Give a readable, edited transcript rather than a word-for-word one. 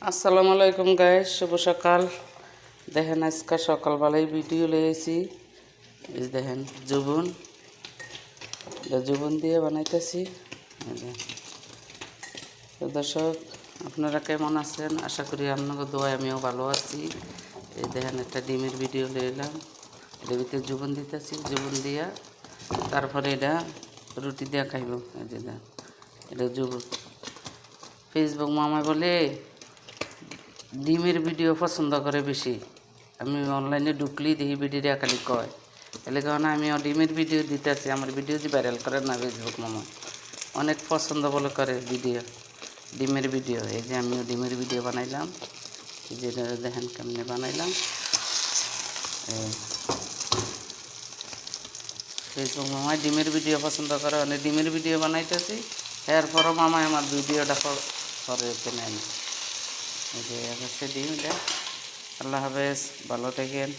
আসসালামু আলাইকুম গাইস, শুভ সকাল। দেখেন আজকে সকালবেলায় ভিডিও লয়েছি। এই দেখেন জুবন দিয়ে বানাইতেছি। তো দর্শক, আপনারা কেমন আছেন? আশা করি আপনাদের দোয়ায় আমিও ভালো আছি। এই দেখেন একটা ডিমের ভিডিও লইলাম, এটার ভিতরে জুবন দিতেছি। জুবন দিয়া তারপরে এটা রুটি দিয়া খাইব। এই যে দেন, এটা জুবন। ফেসবুক মামায় বলে ডিমের ভিডিও পছন্দ করে বেশি। আমি অনলাইনে ঢুকলেই দেখি ভিডিওটা খালি কয়, এলে কারণে আমিও ডিমের ভিডিও দিতেছি। আমার ভিডিও যে ভাইরাল করে না ফেসবুক মামা, অনেক পছন্দ বলে করে ভিডিও, ডিমের ভিডিও। এই যে আমিও ডিমের ভিডিও বানাইলাম। এই যে দেখেন কেমনে বানাইলাম। ফেসবুক মামায় ডিমের ভিডিও পছন্দ করে, অনেক ডিমের ভিডিও বানাইতেছি। এরপরও মামায় আমার ভিডিওটা করে নেন। এই যে হচ্ছে ডিম। আল্লাহ হাফেজ, ভালো থাকেন।